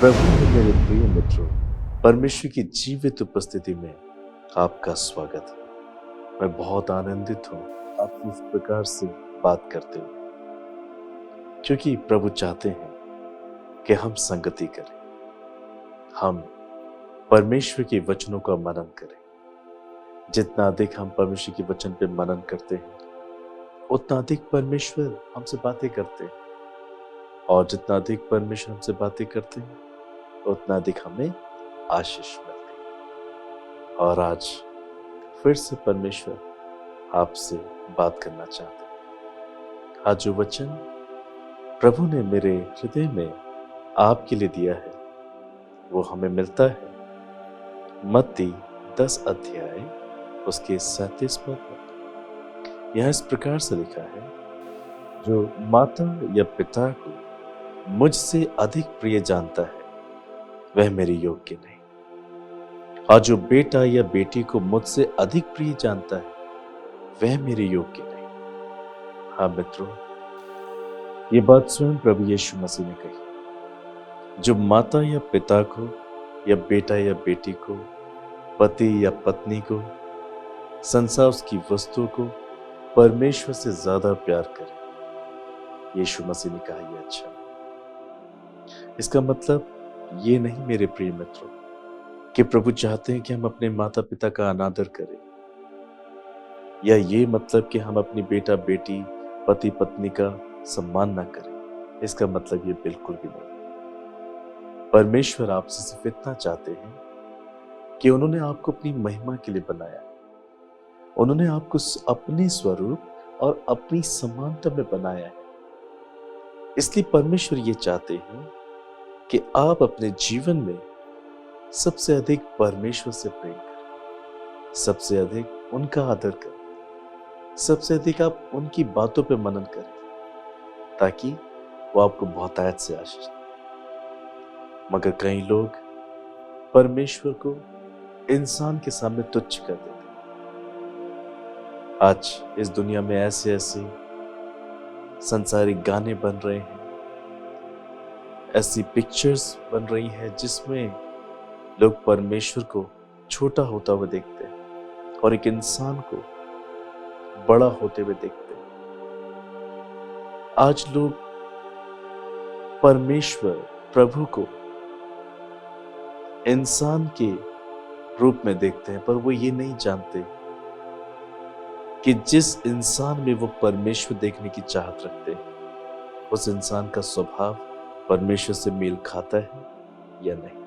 प्रभु में मेरे प्रिय मित्रों, परमेश्वर की जीवित उपस्थिति में आपका स्वागत है। मैं बहुत आनंदित हूँ आपसे इस प्रकार से बात करते हुए, क्योंकि प्रभु चाहते हैं कि हम संगति करें, हम परमेश्वर के वचनों का मनन करें। जितना अधिक हम परमेश्वर के वचन पे मनन करते हैं, उतना अधिक परमेश्वर हमसे बातें करते हैं, और जितना अधिक परमेश्वर हमसे बातें करते हैं, उतना अधिक हमें आशीष मिलती है। और आज फिर से परमेश्वर आपसे बात करना चाहते हैं। आज जो वचन प्रभु ने मेरे हृदय में आपके लिए दिया है, वो हमें मिलता है मत्ती 10 अध्याय उसके 37 पद में। यह इस प्रकार से लिखा है, जो माता या पिता को मुझसे अधिक प्रिय जानता है, वह मेरे योग्य नहीं, और जो बेटा या बेटी को मुझसे अधिक प्रिय जानता है, वह मेरे योग्य नहीं। हाँ मित्रों, ये बात स्वयं प्रभु यीशु मसीह ने कही। जो माता या पिता को, या बेटा या बेटी को, पति या पत्नी को, संसार उसकी वस्तु को परमेश्वर से ज्यादा प्यार करे, यीशु मसीह ने कहा यह अच्छा नहीं। इसका मतलब ये नहीं मेरे प्रिय मित्रों कि प्रभु चाहते हैं कि हम अपने माता पिता का अनादर करें, या ये मतलब कि हम अपनी बेटा बेटी, पति पत्नी का सम्मान ना करें। इसका मतलब ये बिल्कुल भी नहीं। परमेश्वर आपसे सिर्फ इतना चाहते हैं कि उन्होंने आपको अपनी महिमा के लिए बनाया। उन्होंने आपको अपने स्वरूप और अपनी समानता में बनाया है। इसलिए परमेश्वर ये चाहते हैं कि आप अपने जीवन में सबसे अधिक परमेश्वर से प्रेम करें, सबसे अधिक उनका आदर करें, सबसे अधिक आप उनकी बातों पे मनन करें, ताकि वो आपको बहुतायत से आशीष दें। मगर कई लोग परमेश्वर को इंसान के सामने तुच्छ कर देते हैं। आज इस दुनिया में ऐसे ऐसे सांसारिक गाने बन रहे हैं, ऐसी पिक्चर्स बन रही हैं जिसमें लोग परमेश्वर को छोटा होता हुआ देखते हैं और एक इंसान को बड़ा होते हुए देखते हैं। आज लोग परमेश्वर प्रभु को इंसान के रूप में देखते हैं, पर वो ये नहीं जानते कि जिस इंसान में वो परमेश्वर देखने की चाहत रखते हैं, उस इंसान का स्वभाव परमेश्वर से मेल खाता है या नहीं।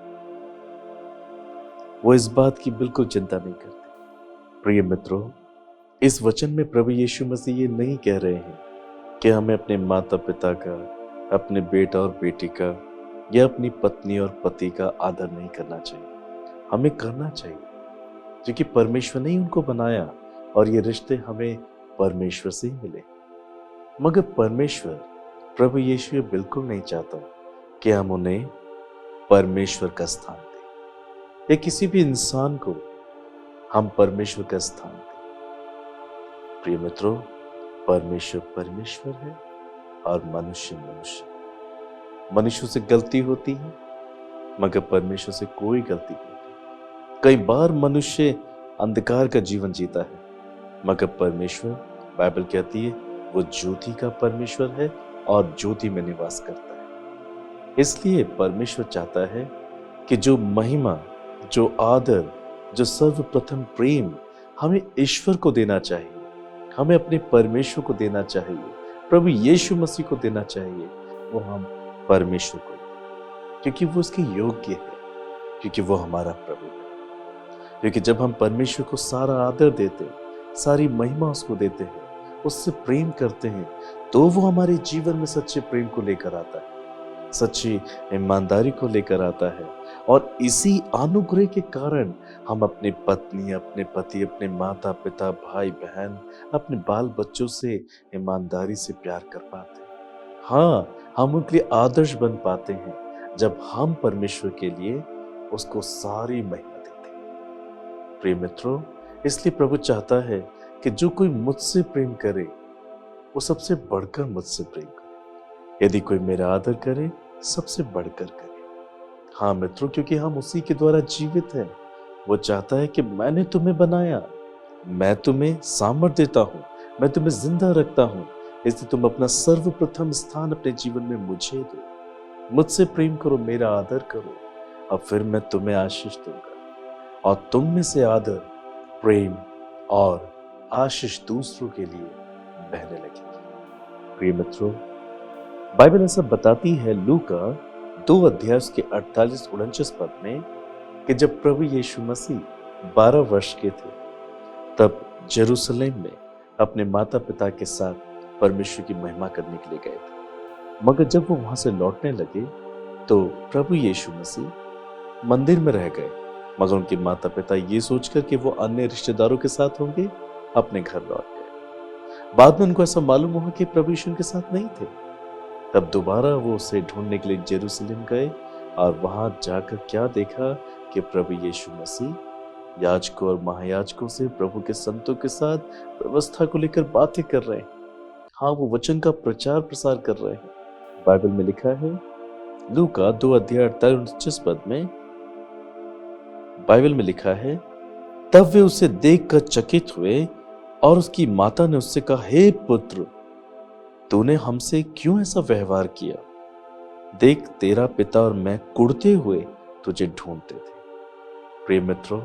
वो इस बात की बिल्कुल चिंता नहीं करते। प्रिय मित्रों, इस वचन में प्रभु यीशु मसीह ये नहीं कह रहे हैं कि हमें अपने माता पिता का, अपने बेटा और बेटी का, या अपनी पत्नी और पति का आदर नहीं करना चाहिए। हमें करना चाहिए, क्योंकि परमेश्वर ने ही उनको बनाया और ये रिश्ते हमें परमेश्वर से ही मिले। मगर परमेश्वर, प्रभु यीशु ये बिल्कुल नहीं चाहता कि हम उन्हें परमेश्वर का स्थान दें, या किसी भी इंसान को हम परमेश्वर का स्थान दें। प्रिय मित्रों, परमेश्वर परमेश्वर है और मनुष्य मनुष्य। मनुष्य से गलती होती है, मगर परमेश्वर से कोई गलती नहीं होती। कई बार मनुष्य अंधकार का जीवन जीता है, मगर परमेश्वर, बाइबल कहती है, वो ज्योति का परमेश्वर है और ज्योति में निवास करता है। इसलिए परमेश्वर चाहता है कि जो महिमा, जो आदर, जो सर्वप्रथम प्रेम हमें ईश्वर को देना चाहिए, हमें अपने परमेश्वर को देना चाहिए, प्रभु यीशु मसीह को देना चाहिए, वो हम परमेश्वर को दें, क्योंकि वो उसके योग्य है, क्योंकि वो हमारा प्रभु है। क्योंकि जब हम परमेश्वर को सारा आदर देते हैं, सारी महिमा उसको देते हैं, उससे प्रेम करते हैं, तो वो हमारे जीवन में सच्चे प्रेम को लेकर आता है, सच्ची ईमानदारी को लेकर आता है। और इसी अनुग्रह के कारण हम अपने पत्नी, अपने पति, अपने माता पिता, भाई बहन, अपने बाल बच्चों से ईमानदारी से प्यार कर पाते हैं। हाँ, हम उनके लिए आदर्श बन पाते हैं जब हम परमेश्वर के लिए उसको सारी महिमा देते हैं। प्रिय मित्रों, इसलिए प्रभु चाहता है कि जो कोई मुझसे प्रेम करे, वो सबसे बढ़कर मुझसे प्रेम करे। यदि कोई मेरा आदर करे, सबसे बढ़कर करे। हाँ मित्रों, क्योंकि हम उसी के द्वारा जीवित हैं। वो चाहता है कि मैंने तुम्हें बनाया, मैं तुम्हें सामर्थ्य देता हूँ, मैं तुम्हें जिंदा रखता हूँ, इसलिए तुम अपना सर्वप्रथम स्थान अपने जीवन में मुझे दो। मुझसे प्रेम करो, मेरा आदर करो, और फिर मैं तुम्हें आशीष दूंगा। और तुम में से आदर, प्रेम और आशीष दूसरों के लिए बहने लगेगी। प्रिय मित्रों, बाइबल ऐसा बताती है लूका 2 अध्याय उसके 48-49 पद में कि जब प्रभु यीशु मसीह 12 वर्ष के थे, तब जेरूशलेम में अपने माता पिता के साथ परमेश्वर की महिमा करने के लिए गए थे। मगर जब वो वहां से लौटने लगे तो प्रभु यीशु मसीह मंदिर में रह गए। मगर उनके माता पिता ये सोचकर कि वो अन्य रिश्तेदारों के साथ होंगे, अपने घर लौट गए। बाद में उनको ऐसा मालूम हुआ कि प्रभु यीशु उनके साथ नहीं थे। तब दोबारा वो उसे ढूंढने के लिए जेरूशलेम गए, और वहां जाकर क्या देखा कि प्रभु यीशु मसीह याजकों और महायाजकों से, प्रभु के संतों के साथ व्यवस्था को लेकर बातें कर रहे हैं। हाँ, वो वचन का प्रचार प्रसार कर रहे हैं। बाइबल में लिखा है लूका 2 अध्याय 48-49 पद में, बाइबल में लिखा है, तब वे उसे देखकर चकित हुए और उसकी माता ने उससे कहा, हे पुत्र, तूने हमसे क्यों ऐसा व्यवहार किया? देख, तेरा पिता और मैं कुढ़ते हुए तुझे ढूंढते थे। प्रिय मित्रों,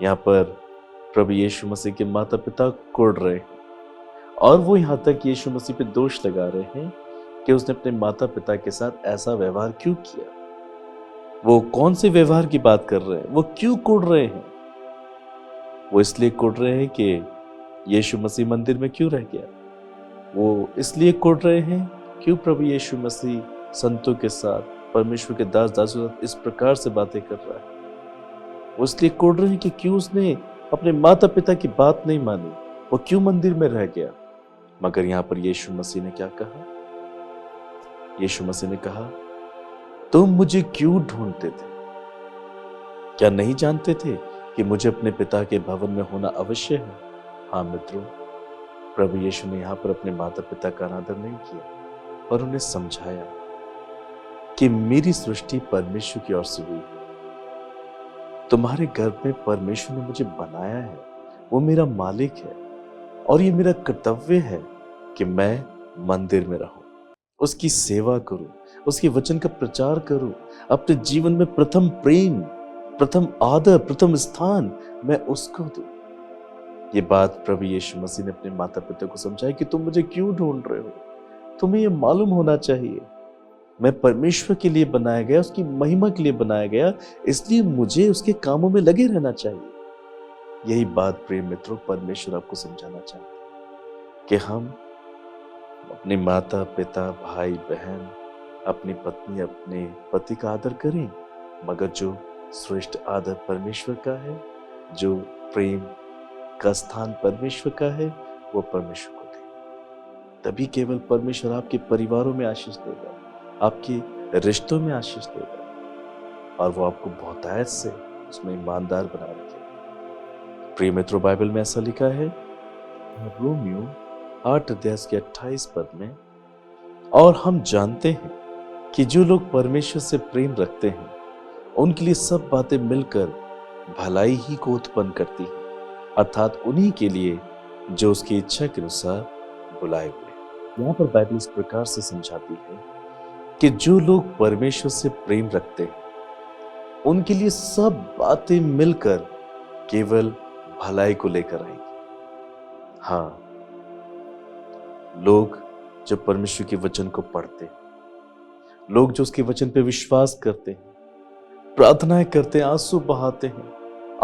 यहाँ पर प्रभु यीशु मसीह के माता पिता कुढ़ रहे हैं, और वो यहाँ तक यीशु मसीह पे दोष लगा रहे हैं कि उसने अपने माता पिता के साथ ऐसा व्यवहार क्यों किया। वो कौन से व्यवहार की बात कर रहे हैं? वो क्यों कुढ़ रहे हैं? वो इसलिए कुढ़ रहे हैं कि यीशु मसीह मंदिर में क्यों रह गया। वो इसलिए कुढ़ रहे हैं क्यों प्रभु यीशु मसीह संतों के साथ, परमेश्वर के दास दासों के साथ इस प्रकार से बातें कर रहा है। वो इसलिए कुढ़ रहे हैं कि क्यों उसने अपने माता पिता की बात नहीं मानी, वो क्यों मंदिर में रह गया। मगर यहाँ पर यीशु मसीह ने क्या कहा? यीशु मसीह ने कहा, तुम मुझे क्यों ढूंढते थे? क्या नहीं जानते थे कि मुझे अपने पिता के भवन में होना अवश्य है? हाँ मित्रों, प्रभु यीशु ने यहाँ पर अपने माता पिता का अनादर नहीं किया, और उन्हें समझाया कि मेरी सृष्टि परमेश्वर की ओर से हुई है। तुम्हारे घर में परमेश्वर ने मुझे बनाया है, वो मेरा मालिक है, और ये मेरा कर्तव्य है कि मैं मंदिर में रहूं, उसकी सेवा करूं, उसके वचन का प्रचार करूं, अपने जीवन में प्रथम प्रेम, प्रथम आदर, प्रथम स्थान मैं उसको दूं। ये बात प्रभु यीशु मसीह ने अपने माता पिता को समझाई कि तुम मुझे क्यों ढूंढ रहे हो। तुम्हें ये मालूम होना चाहिए, मैं परमेश्वर के लिए बनाया गया, उसकी महिमा के लिए बनाया गया, इसलिए मुझे उसके कामों में लगे रहना चाहिए। यही बात प्रिय मित्रों परमेश्वर आपको समझाना चाहते हैं कि हम अपने माता पिता, भाई बहन, अपनी पत्नी, अपने पति का आदर करें, मगर जो श्रेष्ठ आदर परमेश्वर का है, जो प्रेम का स्थान परमेश्वर का है, वो परमेश्वर को दें। तभी केवल परमेश्वर आपके परिवारों में आशीष देगा, आपके रिश्तों में आशीष देगा, और वो आपको बहुतायत से उसमें ईमानदार बना रखेगा। प्रिय मित्रों, बाइबल में ऐसा लिखा है रोमियो 8 अध्याय के 28 पद में, और हम जानते हैं कि जो लोग परमेश्वर से प्रेम रखते हैं उनके लिए सब बातें मिलकर भलाई ही को उत्पन्न करती हैं, अर्थात उन्हीं के लिए जो उसकी इच्छा के अनुसार बुलाए हुए। यहाँ पर बाइबल इस प्रकार से समझाती है कि जो लोग परमेश्वर से प्रेम रखते हैं उनके लिए सब बातें मिलकर केवल भलाई को लेकर आएंगी। हाँ, लोग जो परमेश्वर के वचन को पढ़ते हैं, लोग जो उसके वचन पे विश्वास करते हैं, प्रार्थनाएं करते हैं, आंसू बहाते हैं,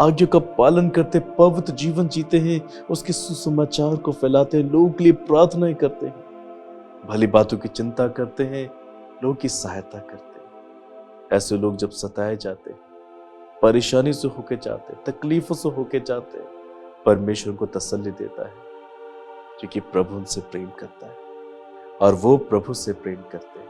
आज्ञा का पालन करते, पवित्र जीवन जीते हैं, उसके सुसमाचार को फैलाते हैं, लोगों के लिए प्रार्थनाएं करते हैं, भली बातों की चिंता करते हैं, लोगों की सहायता करते हैं। ऐसे लोग जब सताए जाते हैं, परेशानी से होके जाते हैं, तकलीफों से होके जाते हैं, परमेश्वर को तसल्ली देता है, क्योंकि प्रभु उनसे प्रेम करता है और वो प्रभु से प्रेम करते हैं।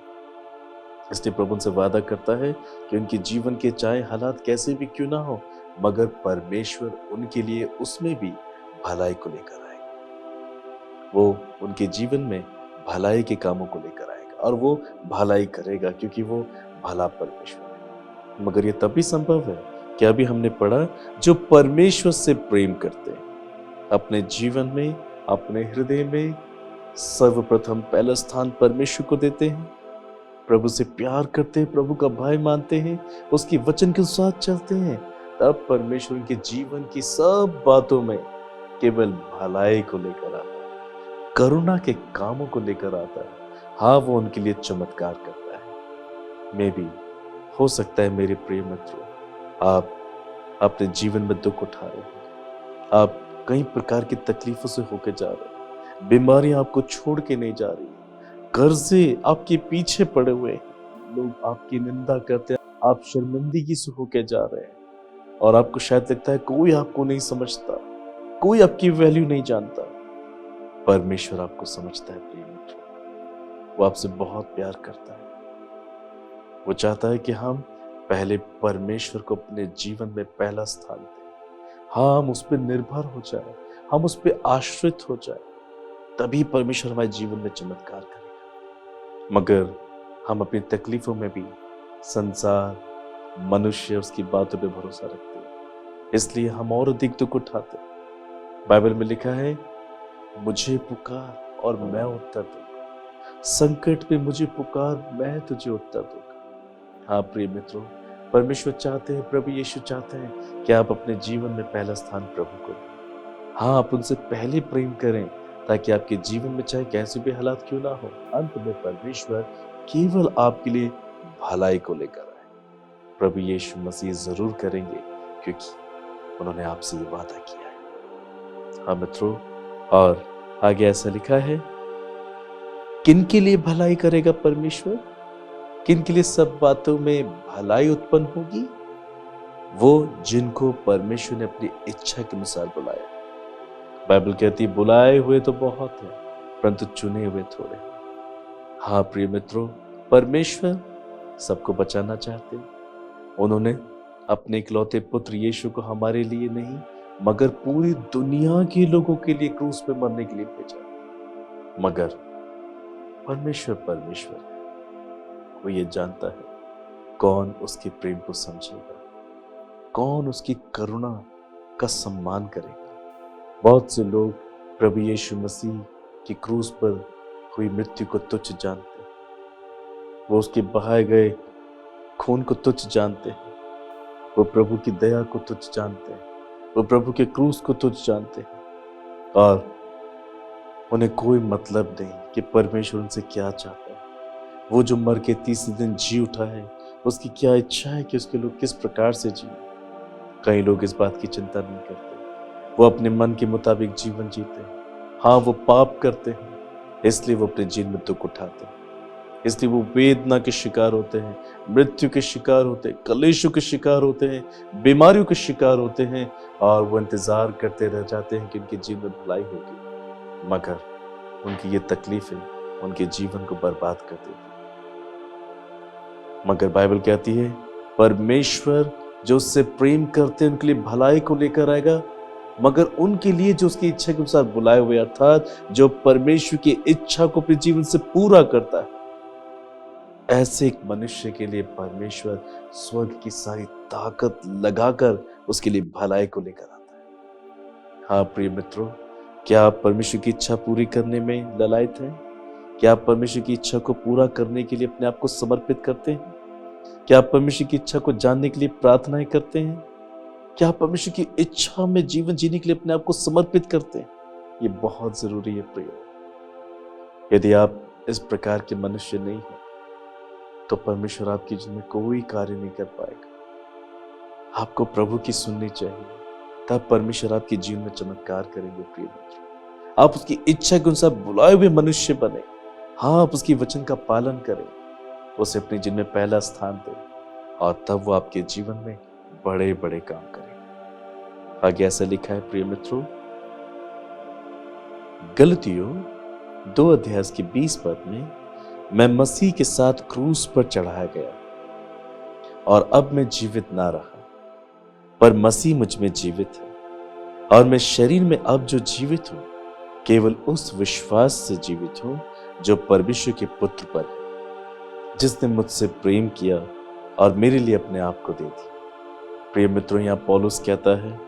इसलिए प्रभु उनसे वादा करता है कि उनके जीवन के चाहे हालात कैसे भी क्यों ना हो, मगर परमेश्वर उनके लिए उसमें भी भलाई को लेकर आएगा। वो उनके जीवन में भलाई के कामों को लेकर आएगा, और वो भलाई करेगा, क्योंकि वो भला परमेश्वर है। मगर यह तभी संभव है कि अभी हमने पढ़ा, जो परमेश्वर से प्रेम करते हैं, अपने जीवन में, अपने हृदय में सर्वप्रथम पहला स्थान परमेश्वर को देते हैं, प्रभु से प्यार करते हैं, प्रभु का भाई मानते हैं, उसकी वचन के साथ चलते हैं, तब परमेश्वर उनके जीवन की सब बातों में केवल भलाई को लेकर आता है, करुणा के कामों को लेकर आता है। हाँ, वो उनके लिए चमत्कार करता है। मैं भी, हो सकता है मेरे प्रिय मित्रों, आप अपने जीवन में दुख उठा रहे हैं, आप कई प्रकार की तकलीफों से होकर जा रहे हैं, बीमारियां आपको छोड़ के नहीं जा रही, कर्जे आपके पीछे पड़े हुए हैं, लोग आपकी निंदा करते हैं, आप शर्मिंदगी से होकर जा रहे हैं और आपको शायद लगता है कोई आपको नहीं समझता, कोई आपकी वैल्यू नहीं जानता। परमेश्वर आपको समझता है प्रिय मित्रों, वो आपसे बहुत प्यार करता है। वो चाहता है कि हम पहले परमेश्वर को अपने जीवन में पहला स्थान दें। हाँ, हम उस पर निर्भर हो जाए, हम उस पर आश्रित हो जाए, तभी परमेश्वर हमारे जीवन में चमत्कार करेगा। मगर हम अपनी तकलीफों में भी संसार, मनुष्य, उसकी बातों पे भरोसा रखते हैं, इसलिए हम और अधिक दुख उठाते हैं। बाइबल में लिखा है, मुझे पुकार और मैं उत्तर दूंगा, संकट में मुझे पुकार, मैं तुझे उत्तर दूंगा। हाँ प्रिय मित्रों, परमेश्वर चाहते हैं, प्रभु यीशु चाहते हैं कि आप अपने जीवन में पहला स्थान प्रभु को दें। हाँ, आप उनसे पहले प्रेम करें, ताकि आपके जीवन में चाहे कैसे भी हालात क्यों ना हो, अंत में परमेश्वर केवल आपके लिए भलाई को लेकर आए। प्रभु यीशु मसीह जरूर करेंगे, क्योंकि उन्होंने आपसे ये वादा किया है। हाँ मित्रों, और आगे ऐसा लिखा है, किन के लिए भलाई करेगा परमेश्वर, किन के लिए सब बातों में भलाई उत्पन्न होगी, वो जिनको परमेश्वर ने अपनी इच्छा के अनुसार बुलाया। बाइबल कहती है, बुलाए हुए तो बहुत है, परंतु चुने हुए थोड़े। हाँ प्रिय मित्रों, परमेश्वर सबको बचाना चाहते हैं। उन्होंने अपने इकलौते पुत्र यीशु को हमारे लिए नहीं, मगर पूरी दुनिया के लोगों के लिए क्रूस पे मरने के लिए भेजा। मगर परमेश्वर है, वो ये जानता है कौन उसके प्रेम को समझेगा, कौन उसकी करुणा का सम्मान करेगा। बहुत से लोग प्रभु यीशु मसीह की क्रूस पर हुई मृत्यु को तुच्छ जानते हैं, वो उसके बहाए गए खून को तुच्छ जानते हैं, वो प्रभु की दया को तुच्छ जानते हैं, वो प्रभु के क्रूस को तुच्छ जानते हैं, और उन्हें कोई मतलब नहीं कि परमेश्वर उनसे क्या चाहता है। वो जो मर के तीसरे दिन जी उठा है, उसकी क्या इच्छा है कि उसके लोग किस प्रकार से जिए। कई लोग इस बात की चिंता नहीं करते, वो अपने मन के मुताबिक जीवन जीते हैं। हाँ, वो पाप करते हैं, इसलिए वो अपने जीवन में दुख उठाते हैं, इसलिए वो वेदना के शिकार होते हैं, मृत्यु के शिकार होते हैं, कलेशों के शिकार होते हैं, बीमारियों के शिकार होते हैं, और वो इंतजार करते रह जाते हैं कि उनके जीवन में भलाई होगी। मगर उनकी ये तकलीफें उनके जीवन को बर्बाद कर देती हैं। मगर बाइबल कहती है, परमेश्वर जो उससे प्रेम करते हैं उनके लिए भलाई को लेकर आएगा, मगर उनके लिए जो उसकी इच्छा के अनुसार बुलाए हुए, अर्थात जो परमेश्वर की इच्छा को अपने जीवन से पूरा करता है, ऐसे एक मनुष्य के लिए परमेश्वर स्वर्ग की सारी ताकत लगाकर उसके लिए भलाई को लेकर आता है। हाँ प्रिय मित्रों, क्या आप परमेश्वर की इच्छा पूरी करने में ललायत हैं? क्या आप परमेश्वर की इच्छा को पूरा करने के लिए अपने आप को समर्पित करते हैं? क्या आप परमेश्वर की इच्छा को जानने के लिए प्रार्थनाएं करते हैं? क्या आप परमेश्वर की इच्छा में जीवन जीने के लिए अपने आप को समर्पित करते हैं? ये बहुत जरूरी है प्रिय। यदि आप इस प्रकार के मनुष्य नहीं हैं, तो परमेश्वर आपके जीवन में कोई कार्य नहीं कर पाएगा। आपको प्रभु की सुननी चाहिए, तब परमेश्वर आपके जीवन में चमत्कार करेंगे प्रिय मित्र। आप उसकी इच्छा के अनुसार बुलाए हुए मनुष्य बने। हाँ, आप उसकी वचन का पालन करें, उसे अपने जीवन में पहला स्थान दें, और तब वो आपके जीवन में बड़े बड़े काम करेंगे। आगे ऐसा लिखा है प्रिय मित्रों, गलतियों 2 अध्याय की 20 पद में, मैं मसीह के साथ क्रूस पर चढ़ाया गया, और अब मैं जीवित ना रहा, पर मसीह मुझ में जीवित है, और मैं शरीर में अब जो जीवित हूं, केवल उस विश्वास से जीवित हूं जो परमेश्वर के पुत्र पर है, जिसने मुझसे प्रेम किया और मेरे लिए अपने आप को दे दी। प्रिय मित्रों, यहाँ पौलुस कहता है,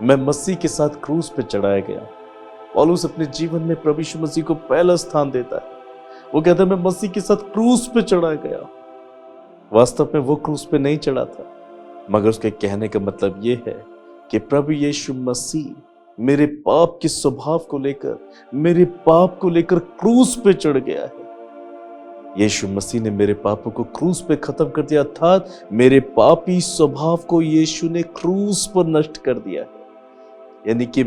मैं मसीह के साथ क्रूस पे चढ़ाया गया। पौलुस अपने जीवन में प्रभु यीशु मसीह को पहला स्थान देता है। वो कहता है, मैं मसीह के साथ क्रूस पे चढ़ाया गया। वास्तव में वो क्रूस पे नहीं चढ़ा था, मगर उसके कहने का मतलब ये है कि प्रभु यीशु मसीह मेरे पाप के स्वभाव को लेकर, मेरे पाप को लेकर क्रूस पे चढ़ गया है। यीशु मसीह ने मेरे पापों को क्रूस पे खत्म कर दिया, अर्थात मेरे पापी स्वभाव को यीशु ने क्रूस पर नष्ट कर दिया है। यानी कि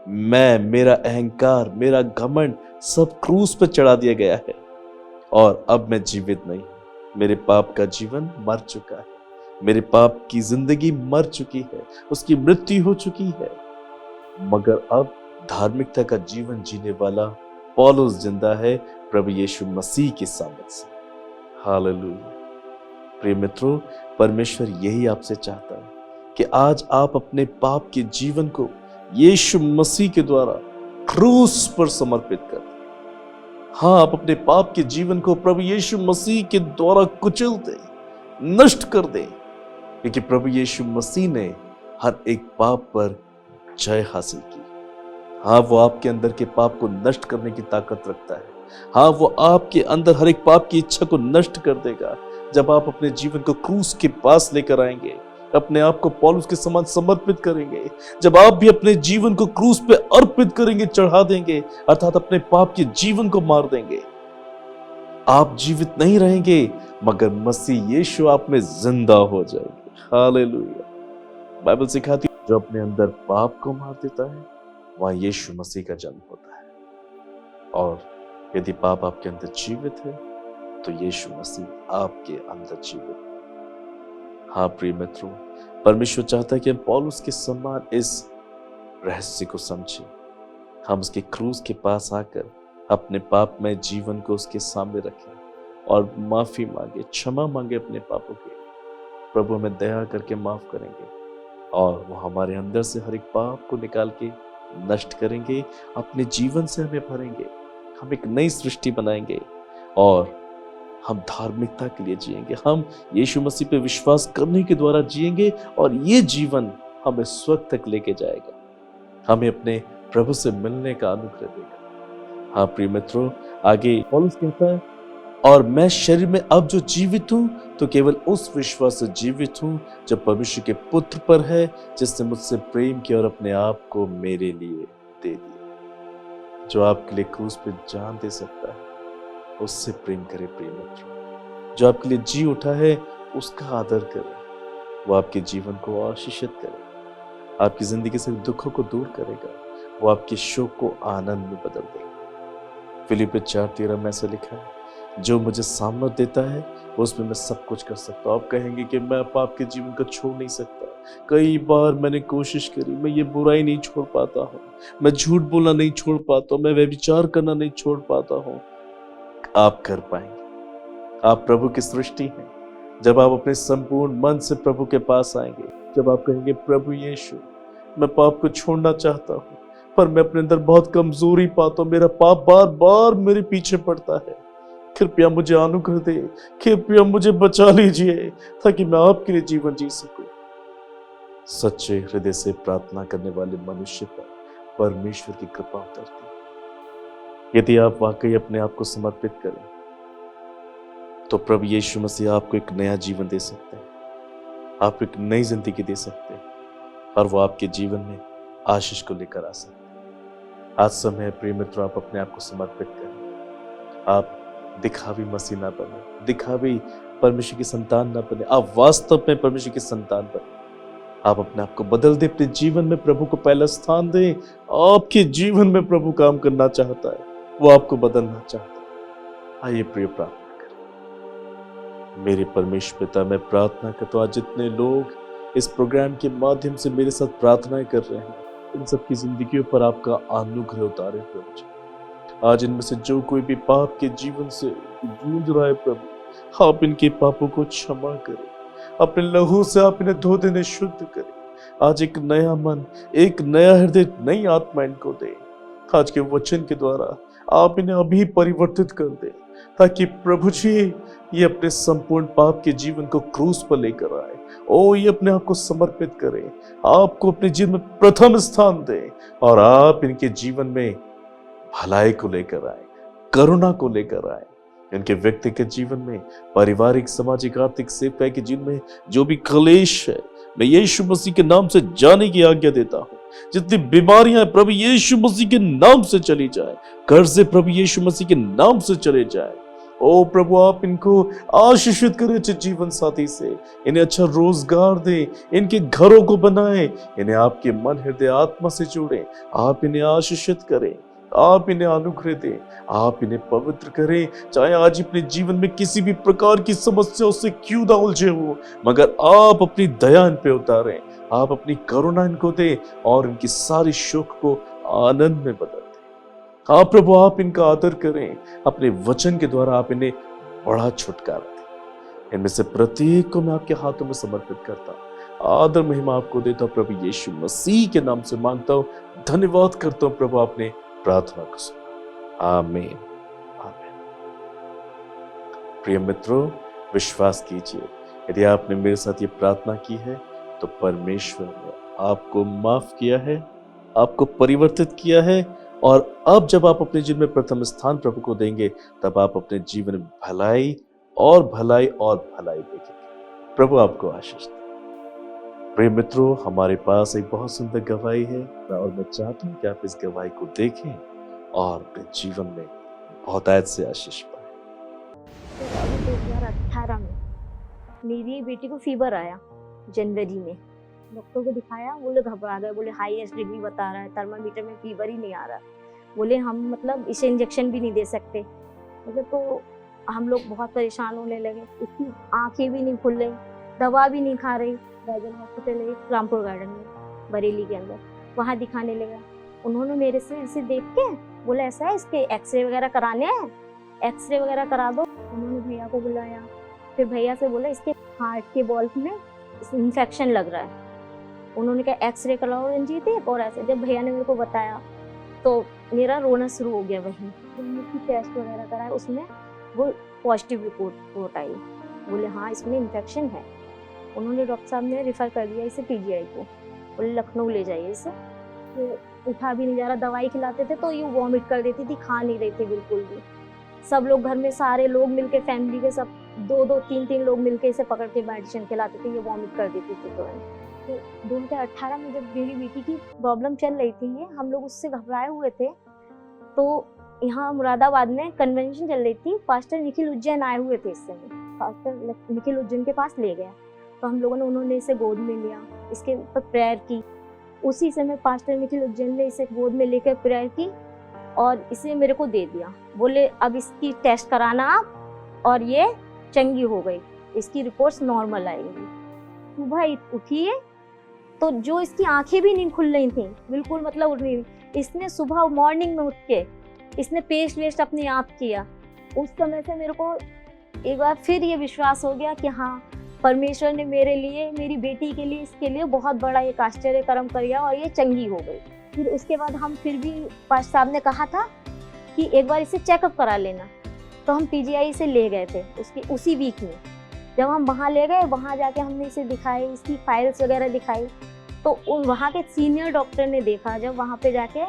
मेरा अहंकार, मेरा घमंड सब क्रूस पर चढ़ा दिया गया है। और अब मैं जीवित नहीं हूं, मेरे पाप का जीवन मर चुका है, मेरे पाप की जिंदगी मर चुकी है, उसकी मृत्यु हो चुकी है। मगर अब धार्मिकता का जीवन जीने वाला पौलुस जिंदा है प्रभु यीशु मसीह की सामर्थ से। हालेलुया। प्रिय मित्रों, परमेश्वर यही आपसे चाहता है कि आज आप अपने पाप के जीवन को यीशु मसीह के द्वारा क्रूस पर समर्पित कर दें। हाँ, आप अपने पाप के जीवन को प्रभु यीशु मसीह के द्वारा कुचल दें, नष्ट कर दें, क्योंकि प्रभु यीशु मसीह ने हर एक पाप पर जय हासिल की। हाँ, वो आपके अंदर के पाप को नष्ट करने की ताकत रखता है। हाँ, वो आपके अंदर हर एक पाप की इच्छा को नष्ट कर देगा जब आप अपने जीवन को क्रूस के पास लेकर आएंगे, अपने आप को पौलुस के समान समर्पित करेंगे। जब आप भी अपने जीवन को क्रूस पे अर्पित करेंगे, चढ़ा देंगे, अर्थात अपने पाप के जीवन को मार देंगे, आप जीवित नहीं रहेंगे, मगर मसीह यीशु आप में जिंदा हो जाएंगे। हालेलुया। बाइबल सिखाती है, जो अपने अंदर पाप को मार देता है, वहां यीशु मसीह का जन्म होता है। और यदि पाप आपके अंदर जीवित है, तो यीशु मसीह आपके अंदर जीवित है। हाँ प्रिय मित्रों, परमेश्वर चाहता है कि हम पौलुस के समान इस रहस्य को समझें। हम उसके क्रूस के पास आकर अपने पापमय जीवन को उसके सामने रखें और माफी मांगे, क्षमा मांगे अपने पापों की। प्रभु हमें दया करके माफ करेंगे और वो हमारे अंदर से हर एक पाप को निकाल के नष्ट करेंगे, अपने जीवन से हमें भरेंगे, हम एक नई सृष्टि बनाएंगे और हम धार्मिकता के लिए जिएंगे। हम यीशु मसीह पे विश्वास करने के द्वारा जिएंगे और ये जीवन हमें स्वर्ग तक लेके जाएगा, हमें अपने प्रभु से मिलने का अनुग्रह देगा। हाँ प्रिय मित्रों, आगे पौलुस कहता है, और मैं शरीर में अब जो जीवित हूं, तो केवल उस विश्वास से जीवित हूं जो परमेश्वर के पुत्र पर है, जिसने मुझसे प्रेम किया और अपने आप को मेरे लिए दे दिया। जो आपके लिए क्रूस पे जान दे सकता है, उससे प्रेम करे प्रिय मित्रों। जो आपके लिए जी उठा है, उसका आदर करें। वो आपके जीवन को आशीषित करे, आपकी जिंदगी से दुखों को दूर करेगा, वो आपके शोक को आनंद में बदल देगा। फिलिपियों 4:13 में ऐसा लिखा है, जो मुझे सामर्थ देता है, उसमें मैं सब कुछ कर सकता हूँ। आप कहेंगे कि मैं पाप के जीवन को छोड़ नहीं सकता, कई बार मैंने कोशिश करी, मैं ये बुराई नहीं छोड़ पाता हूँ, मैं झूठ बोलना नहीं छोड़ पाता हूँ, मैं व्यभिचार करना नहीं छोड़ पाता हूँ। आप कर पाएंगे। आप प्रभु की सृष्टि हैं। जब आप अपने संपूर्ण मन से प्रभु के पास आएंगे, जब आप कहेंगे, प्रभु यीशु, मैं पाप को छोड़ना चाहता हूँ, पर मैं अपने अंदर बहुत कमजोरी पाता हूँ, मेरा पाप बार बार मेरे पीछे पड़ता है, कृपया मुझे अनुग्रह दे, कृपया मुझे बचा लीजिए, ताकि मैं आपके लिए जीवन जी सकूं। सच्चे हृदय से प्रार्थना करने वाले मनुष्य पर परमेश्वर की कृपा उतरती है। यदि आप वाकई अपने आप को समर्पित करें, तो प्रभु यीशु मसीह आपको एक नया जीवन दे सकते हैं, आपको एक नई जिंदगी दे सकते हैं, और वो आपके जीवन में आशीष को लेकर आ सकते हैं। आज समय है प्रिय मित्रों, आप अपने आप को समर्पित करें। आप दिखावी मसीह ना बने, दिखावी परमेश्वर की संतान ना बने, आप वास्तव में परमेश्वर की संतान बने। आप अपने आप को बदल दे, अपने जीवन में प्रभु को पहला स्थान दें। आपके जीवन में प्रभु काम करना चाहता है, वो आपको बदलना चाहता है। आइए प्रिय, प्रार्थना करें। मेरे परमेश्वर पिता, मैं प्रार्थना करता हूँ, आज जितने लोग इस प्रोग्राम के माध्यम से मेरे साथ प्रार्थनाएं कर रहे हैं, इन सबकी जिंदगियों पर आपका अनुग्रह उतारे प्रभु। आज इनमें से जो कोई भी पाप के जीवन से जूझ रहा है प्रभु, आप इनके पापों को क्षमा करें, अपने लहू से आप इन्हें धो देने शुद्ध करें। आज एक नया मन, एक नया हृदय, नई आत्मा इनको दे। आज के वचन के द्वारा आप इन्हें अभी परिवर्तित कर दे, ताकि प्रभु जी ये अपने संपूर्ण पाप के जीवन को क्रूस पर लेकर आए। ओ ये अपने आप को समर्पित करें, आपको अपने जीवन में प्रथम स्थान दें और आप इनके जीवन में भलाई को लेकर आए, करुणा को लेकर आए। इनके व्यक्तिगत जीवन में, पारिवारिक, सामाजिक, आर्थिक, सेवकाई के जीवन में जो भी क्लेश है, मैं यीशु मसीह के नाम से जाने की आज्ञा देता हूँ। जितनी बीमारियां हैं प्रभु यीशु मसीह के नाम से चली जाए, कर्जे प्रभु यीशु मसीह के नाम से चले जाए। ओ प्रभु आप इनको आशीषित करें अच्छे जीवन साथी से, इन्हें अच्छा रोजगार दें, इनके घरों को बनाएं, इन्हें आपके मन, हृदय, आत्मा से जोड़ें। आप इन्हें आशीषित करें, आप इन्हें अनुग्रह दें, आप इन्हें पवित्र करें। चाहे आज अपने जीवन में किसी भी प्रकार की समस्याओं से क्यों ना उलझे हो, मगर आप अपनी दया इन पे उतारें, आप अपनी करुणा इनको दें और इनकी सारी शोक को आनंद में बदल दें। आप प्रभु आप इनका आदर करें, अपने वचन के द्वारा आप इन्हें बड़ा छुटकारा दें। इनमें से प्रत्येक को मैं आपके हाथों में समर्पित करता हूँ, आदर महिमा आपको देता हूँ प्रभु यीशु मसीह के नाम से मांगता हूँ, धन्यवाद करता हूँ प्रभु आपने प्रार्थना को सुना। आमीन आमीन। प्रिय मित्रों, विश्वास कीजिए यदि आपने मेरे साथ ये प्रार्थना की है तो परमेश्वर ने आपको माफ किया है, आपको परिवर्तित किया है और अब जब आप अपने जीवन में प्रथम स्थान प्रभु को देंगे तब आप अपने जीवन में भलाई और भलाई और भलाई देखेंगे। प्रभु आपको आशीष दे। प्रिय मित्रों, हमारे पास एक बहुत सुंदर गवाही है और मैं चाहता हूँ कि आप इस गवाही को देखें और अपने जीवन में बहुतायत से आशीष पाएं। 2018 में मेरी बेटी को फीवर आया, जनवरी में डॉक्टर को दिखाया, बोले घबरा गए, बोले हाईएस्ट डिग्री बता रहा है, थर्मामीटर में फीवर ही नहीं आ रहा, बोले हम मतलब इसे इंजेक्शन भी नहीं दे सकते। तो हम लोग बहुत परेशान होने लगे, इसकी आंखें भी नहीं खुल रही, दवा भी नहीं खा रही। बैजन हॉस्पिटल है रामपुर गार्डन में बरेली के अंदर, वहाँ दिखाने लगा। उन्होंने मेरे से इसे देख के बोला ऐसा है, इसके एक्सरे वगैरह कराने हैं, एक्सरे वगैरह करा दो। उन्होंने भैया को बुलाया, फिर भैया से बोला इसके हार्ट के बॉल्व में इन्फेक्शन लग रहा है। उन्होंने कहा एक्सरे कराओ रंजीत एक, और ऐसे जब भैया ने मेरे को बताया तो मेरा रोना शुरू हो गया। वहीं तो टेस्ट वगैरह कराया, उसमें वो पॉजिटिव रिपोर्ट आई, बोले हाँ इसमें इन्फेक्शन है। उन्होंने डॉक्टर साहब ने रेफर कर दिया इसे पीजीआई को, बोले लखनऊ ले जाइए इसे। तो उठा भी नहीं जा रहा, दवाई खिलाते थे तो ये वॉमिट कर देती थी, खा नहीं रही थी बिल्कुल भी। सब लोग घर में सारे लोग मिलके, फैमिली के सब 2-2, 3-3 लोग मिलके इसे पकड़ के मेडिसिन खिलाते थे, ये वॉमिट कर देती थी तुरंत। तो 2018 में जब मेरी बेटी की प्रॉब्लम चल रही थी, ये हम लोग उससे घबराए हुए थे। तो यहाँ मुरादाबाद में कन्वेंशन चल रही थी, पास्टर निखिल उज्जैन आए हुए थे। इस समय पास्टर निखिल उज्जैन के पास ले गया, तो हम लोगों ने उन्होंने इसे गोद में लिया, इसके ऊपर प्रेयर की। उसी समय पास्टर निखिल उज्जैन ने इसे गोद में लेकर प्रेयर की और इसे मेरे को दे दिया। बोले अब इसकी टेस्ट कराना आप, और ये चंगी हो गई, इसकी रिपोर्ट्स नॉर्मल आएंगी। सुबह उठी है तो जो इसकी आंखें भी नहीं खुल रही थी बिल्कुल, मतलब उठ रही, इसने सुबह मॉर्निंग में उठ के इसने पेस्ट वेस्ट अपने आप किया। उस समय से मेरे को एक बार फिर ये विश्वास हो गया कि हाँ परमेश्वर ने मेरे लिए, मेरी बेटी के लिए, इसके लिए बहुत बड़ा एक आश्चर्य कर्म किया और ये चंगी हो गई। फिर उसके बाद हम फिर भी पास्टर साहब ने कहा था कि एक बार इसे चेकअप करा लेना, तो हम पीजीआई से ले गए थे उसी वीक में। जब हम वहाँ ले गए, वहाँ जाके हमने इसे दिखाई, इसकी फाइल्स वगैरह दिखाई, तो वहाँ के सीनियर डॉक्टर ने देखा जब वहाँ पे जाके,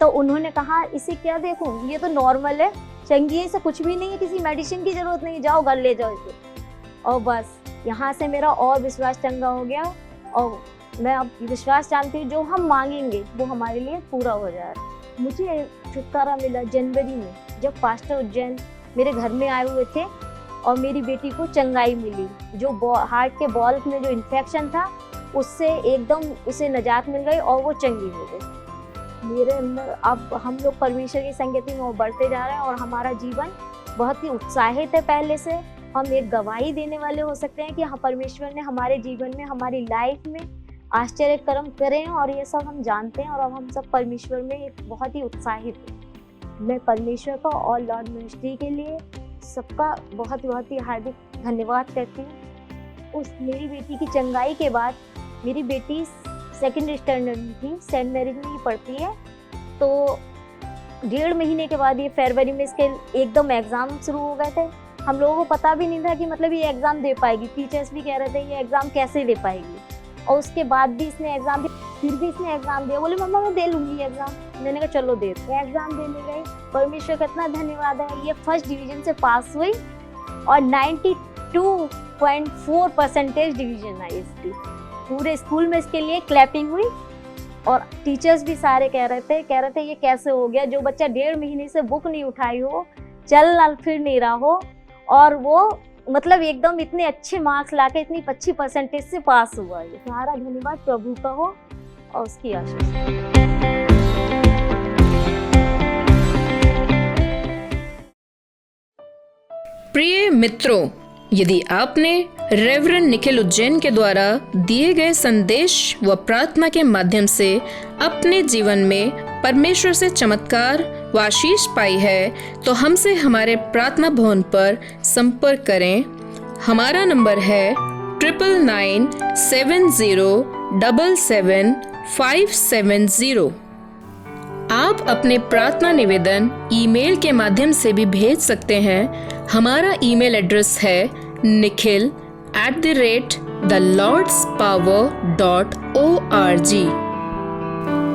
तो उन्होंने कहा इसे क्या देखूँ, ये तो नॉर्मल है, चंगी है, इसे कुछ भी नहीं है, किसी मेडिसिन की जरूरत नहीं, जाओ घर ले जाओ इसे। और बस यहाँ से मेरा और विश्वास चंगा हो गया और मैं अब विश्वास जानती हूँ जो हम मांगेंगे वो हमारे लिए पूरा हो जाए। मुझे छुटकारा मिला जनवरी में, जब पास्टर उज्जैन मेरे घर में आए हुए थे और मेरी बेटी को चंगाई मिली। जो हार्ट के बॉल्व में जो इन्फेक्शन था उससे एकदम उसे निजात मिल गई और वो चंगी हो गई। मेरे अंदर अब हम लोग परमेश्वर की संगति में बढ़ते जा रहे हैं और हमारा जीवन बहुत ही उत्साहित है। पहले से हम एक गवाही देने वाले हो सकते हैं कि हाँ परमेश्वर ने हमारे जीवन में, हमारी लाइफ में आश्चर्य कर्म करें और ये सब हम जानते हैं और अब हम सब परमेश्वर में एक बहुत ही उत्साहित हैं। मैं परमेश्वर का और लॉर्ड मिनिस्ट्री के लिए सबका बहुत ही हार्दिक धन्यवाद करती हूँ। उस मेरी बेटी की चंगाई के बाद, मेरी बेटी सेकेंड स्टैंडर्ड में थी, सेंट मैरिज में ही पढ़ती है, तो 1.5 महीने के बाद ये फरवरी में इसके एकदम एग्ज़ाम शुरू हो गए थे। हम लोगों को पता भी नहीं था कि मतलब ये एग्ज़ाम दे पाएगी। टीचर्स भी कह रहे थे ये एग्ज़ाम कैसे दे पाएगी, और उसके बाद भी इसने एग्ज़ाम फिर भी इसने एग्ज़ाम दिया। बोले मम्मा मैं दे लूँगी एग्ज़ाम। मैंने कहा चलो दे। एग्ज़ाम देने गई, परमेश्वर का इतना धन्यवाद है, ये फर्स्ट डिवीज़न से पास हुई और 92.4% डिवीज़न आई इसकी। पूरे स्कूल में इसके लिए क्लैपिंग हुई और टीचर्स भी सारे कह रहे थे ये कैसे हो गया, जो बच्चा 1.5 महीने से बुक नहीं उठाई हो, चल फिर नहीं रहा हो, और वो मतलब एकदम इतने अच्छे मार्क्स लाके इतनी अच्छी परसेंटेज से पास हुआ है। सारा धन्यवाद प्रभु का हो और उसकी आशीष। प्रिय मित्रों, यदि आपने रेवरेंड निखिल उज्जैन के द्वारा दिए गए संदेश व प्रार्थना के माध्यम से अपने जीवन में परमेश्वर से चमत्कार व आशीष पाई है, तो हमसे हमारे प्रार्थना भवन पर संपर्क करें। हमारा नंबर है 9997077570। आप अपने प्रार्थना निवेदन ईमेल के माध्यम से भी भेज सकते हैं। हमारा ईमेल एड्रेस है nikhil@thelordspower.org।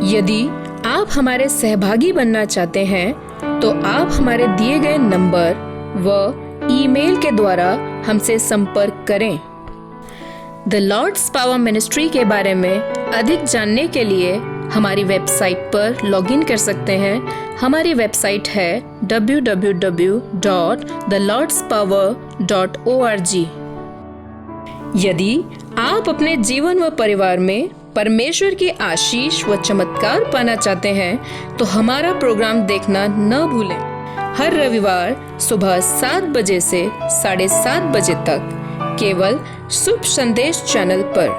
यदि आप हमारे सहभागी बनना चाहते हैं तो आप हमारे दिए गए नंबर व ईमेल के द्वारा हमसे संपर्क करें। द लॉर्ड्स पावर मिनिस्ट्री के बारे में अधिक जानने के लिए हमारी वेबसाइट पर लॉगिन कर सकते हैं। हमारी वेबसाइट है www.thelordspower.org। यदि आप अपने जीवन व परिवार में परमेश्वर की आशीष व चमत्कार पाना चाहते हैं तो हमारा प्रोग्राम देखना न भूलें। हर रविवार सुबह 7 बजे से 7:30 बजे तक केवल शुभ संदेश चैनल पर।